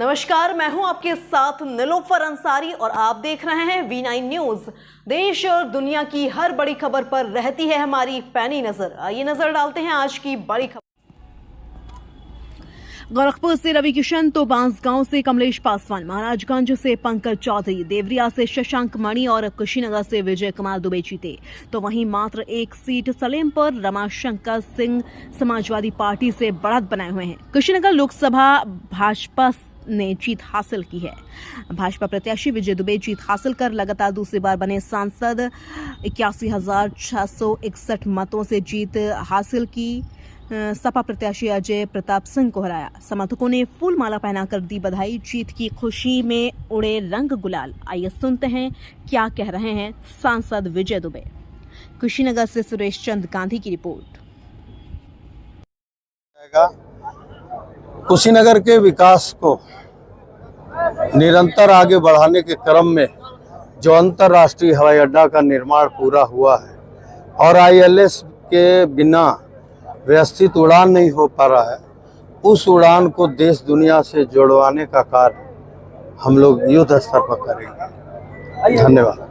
नमस्कार, मैं हूं आपके साथ निलोफर अंसारी और आप देख रहे हैं V9 न्यूज। देश और दुनिया की हर बड़ी खबर पर रहती है हमारी पैनी नजर। आइए नजर डालते हैं आज की बड़ी खबर। गोरखपुर से रवि किशन तो बांसगांव से कमलेश पासवान, महाराजगंज से पंकज चौधरी, देवरिया से शशांक मणि और कुशीनगर से विजय कुमार दुबे जीते। तो वहीं मात्र एक सीट सलेम पर रमाशंकर सिंह समाजवादी पार्टी से बढ़त बनाए हुए हैं। कुशीनगर लोकसभा भाजपा ने जीत हासिल की है। भाजपा प्रत्याशी विजय दुबे जीत हासिल कर लगातार दूसरी बार बने सांसद। 81,661 मतों से जीत हासिल की। सपा प्रत्याशी अजय प्रताप सिंह को हराया। समर्थकों ने फूल माला पहनाकर दी बधाई। जीत की खुशी में उड़े रंग गुलाल। आइए सुनते हैं क्या कह रहे हैं सांसद विजय दुबे। कुशीनगर से सुरेश चंद गांधी की रिपोर्ट। कुशीनगर के विकास को निरंतर आगे बढ़ाने के क्रम में जो अंतर्राष्ट्रीय हवाई अड्डा का निर्माण पूरा हुआ है और ILS के बिना व्यवस्थित उड़ान नहीं हो पा रहा है, उस उड़ान को देश दुनिया से जोड़वाने का कार्य हम लोग युद्ध स्तर पर करेंगे। धन्यवाद।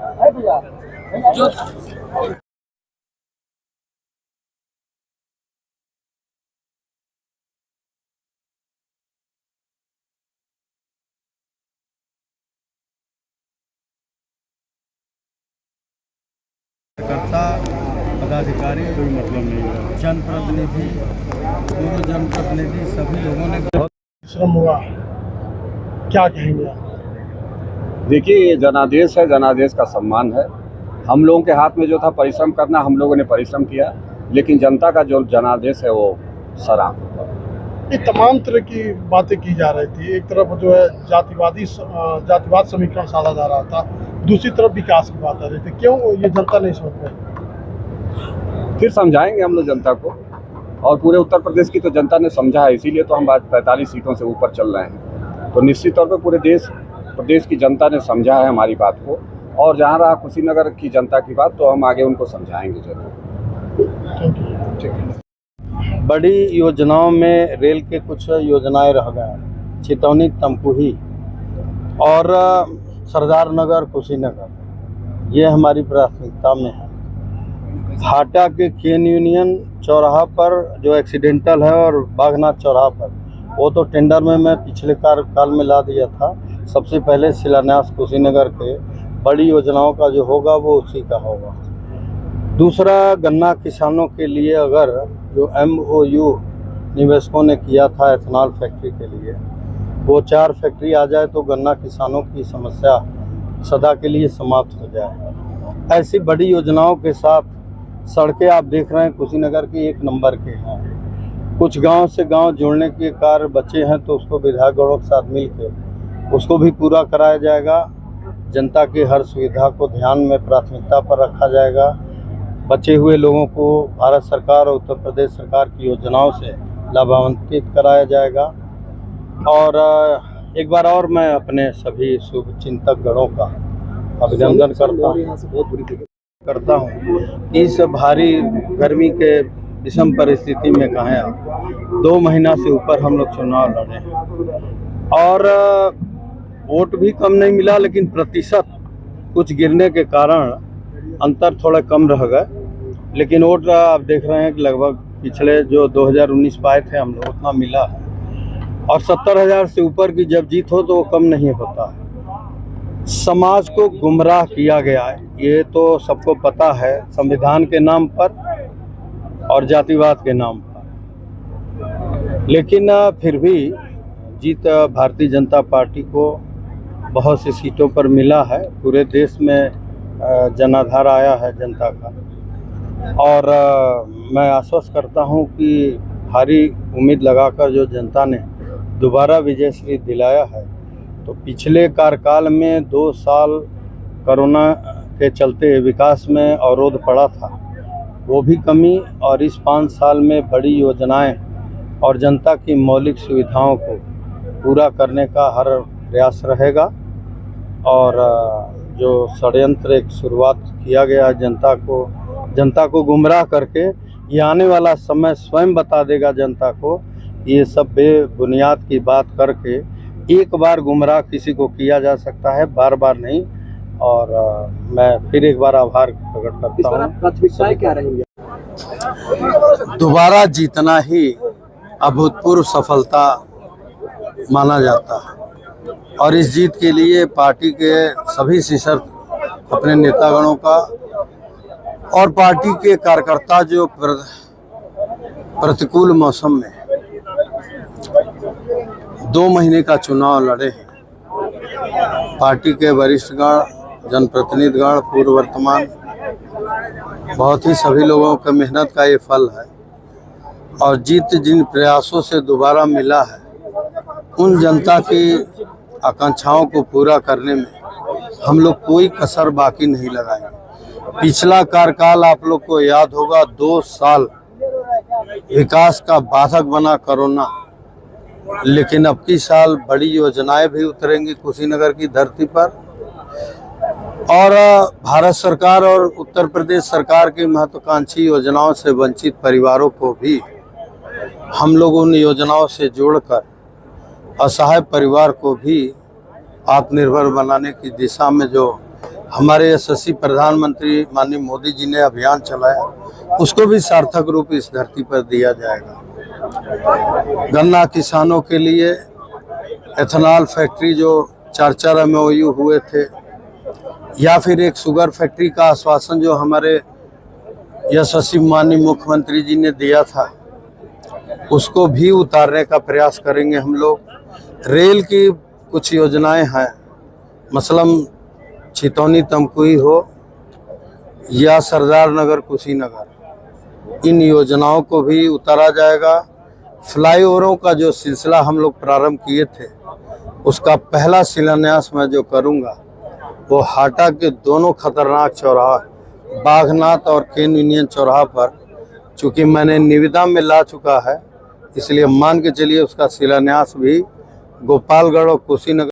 पदाधिकारी, कोई मतलब नहीं है, जनप्रतिनिधि, पूर्व जनप्रतिनिधि, सभी लोगों ने बहुत श्रम हुआ। क्या कहेंगे आप? देखिए, ये जनादेश है, जनादेश का सम्मान है। हम लोगों के हाथ में जो था परिश्रम करना, हम लोगों ने परिश्रम किया, लेकिन जनता का जो जनादेश है वो सराहनीय। ये तमाम तरह की बातें की जा रही थी। एक तरफ जो है जातिवाद समीकरण साधा जा रहा था, दूसरी तरफ विकास की बात आ रही थी। क्यों ये जनता नहीं समझ रही? फिर समझाएंगे हम लोग जनता को, और पूरे उत्तर प्रदेश की तो जनता ने समझा है, इसीलिए तो हम आज 45 सीटों से ऊपर चल रहे हैं। तो निश्चित तौर पर पूरे प्रदेश की जनता ने समझा है हमारी बात को, और जहाँ रहा कुशीनगर की जनता की बात, तो हम आगे उनको समझाएंगे जरूर। बड़ी योजनाओं में रेल के कुछ योजनाएं रह गए, चितौनी तमकुही और सरदार नगर कुशीनगर, ये हमारी प्राथमिकता में है। हाटा के केन यूनियन चौराहा पर जो एक्सीडेंटल है और बागनाथ चौराहा पर, वो तो टेंडर में मैं पिछले कार्यकाल में ला दिया था। सबसे पहले शिलान्यास कुशीनगर के बड़ी योजनाओं का जो होगा वो उसी का होगा। दूसरा, गन्ना किसानों के लिए अगर जो MOU निवेशकों ने किया था एथेनॉल फैक्ट्री के लिए, वो 4 फैक्ट्री आ जाए तो गन्ना किसानों की समस्या सदा के लिए समाप्त हो जाए। ऐसी बड़ी योजनाओं के साथ सड़कें आप देख रहे हैं कुशीनगर की 1 नंबर के हैं। कुछ गांव से गांव जोड़ने के कार्य बचे हैं, तो उसको विधायकगणों के साथ मिलकर उसको भी पूरा कराया जाएगा। जनता की हर सुविधा को ध्यान में प्राथमिकता पर रखा जाएगा। बचे हुए लोगों को भारत सरकार और उत्तर प्रदेश सरकार की योजनाओं से लाभान्वित कराया जाएगा। और एक बार और मैं अपने सभी शुभचिंतक गणों का अभिनंदन करता हूँ। इस भारी गर्मी के विषम परिस्थिति में कहें आप, 2 महीना से ऊपर हम लोग चुनाव लड़े हैं और वोट भी कम नहीं मिला, लेकिन प्रतिशत कुछ गिरने के कारण अंतर थोड़ा कम रह गए। लेकिन वोट आप देख रहे हैं कि लगभग पिछले जो 2019 पाए थे हम लोग, उतना मिला है। और 70,000 से ऊपर की जब जीत हो तो वो कम नहीं होता है। समाज को गुमराह किया गया है, ये तो सबको पता है, संविधान के नाम पर और जातिवाद के नाम पर। लेकिन फिर भी जीत भारतीय जनता पार्टी को बहुत सी सीटों पर मिला है। पूरे देश में जनाधार आया है जनता का, और मैं आश्वस्त करता हूं कि भारी उम्मीद लगाकर जो जनता ने दोबारा विजयश्री दिलाया है, तो पिछले कार्यकाल में 2 साल कोरोना के चलते विकास में अवरोध पड़ा था, वो भी कमी, और इस 5 साल में बड़ी योजनाएं और जनता की मौलिक सुविधाओं को पूरा करने का हर प्रयास रहेगा। और जो षड्यंत्र एक शुरुआत किया गया जनता को गुमराह करके, ये आने वाला समय स्वयं बता देगा जनता को, ये सब बेबुनियाद की बात करके एक बार गुमराह किसी को किया जा सकता है, बार बार नहीं। और मैं फिर एक बार आभार प्रकट करता हूँ। प्राथमिकताएं क्या रहेंगी? दोबारा जीतना ही अभूतपूर्व सफलता माना जाता है और इस जीत के लिए पार्टी के सभी शीर्ष अपने नेतागणों का और पार्टी के कार्यकर्ता जो प्रतिकूल मौसम में 2 महीने का चुनाव लड़े हैं, पार्टी के वरिष्ठगण, जनप्रतिनिधिगण, पूर्व वर्तमान, बहुत ही सभी लोगों के मेहनत का ये फल है। और जीत जिन प्रयासों से दोबारा मिला है, उन जनता की आकांक्षाओं को पूरा करने में हम लोग कोई कसर बाकी नहीं लगाएंगे। पिछला कार्यकाल आप लोग को याद होगा, 2 साल विकास का बाधक बना कोरोना, लेकिन अब की साल बड़ी योजनाएं भी उतरेंगी कुशीनगर की धरती पर। और भारत सरकार और उत्तर प्रदेश सरकार की महत्वाकांक्षी योजनाओं से वंचित परिवारों को भी हम लोग उन योजनाओं से जोड़कर असहाय परिवार को भी आत्मनिर्भर बनाने की दिशा में जो हमारे यशस्वी प्रधानमंत्री माननीय मोदी जी ने अभियान चलाया, उसको भी सार्थक रूप इस धरती पर दिया जाएगा। गन्ना किसानों के लिए एथेनॉल फैक्ट्री जो 4 MOU हुए थे, या फिर एक शुगर फैक्ट्री का आश्वासन जो हमारे यशस्वी माननीय मुख्यमंत्री जी ने दिया था, उसको भी उतारने का प्रयास करेंगे हम लोग। रेल की कुछ योजनाएं हैं, मसलन छितौनी तमकुही हो या सरदार नगर कुशीनगर, इन योजनाओं को भी उतारा जाएगा। फ्लाईओवरों का जो सिलसिला हम लोग प्रारंभ किए थे, उसका पहला शिलान्यास मैं जो करूंगा वो हाटा के दोनों खतरनाक चौराहा, बाघनाथ और केन यूनियन चौराहा पर, चूँकि मैंने निविदा में ला चुका है, इसलिए मान के चलिए उसका शिलान्यास भी गोपालगढ़ और कुशीनगर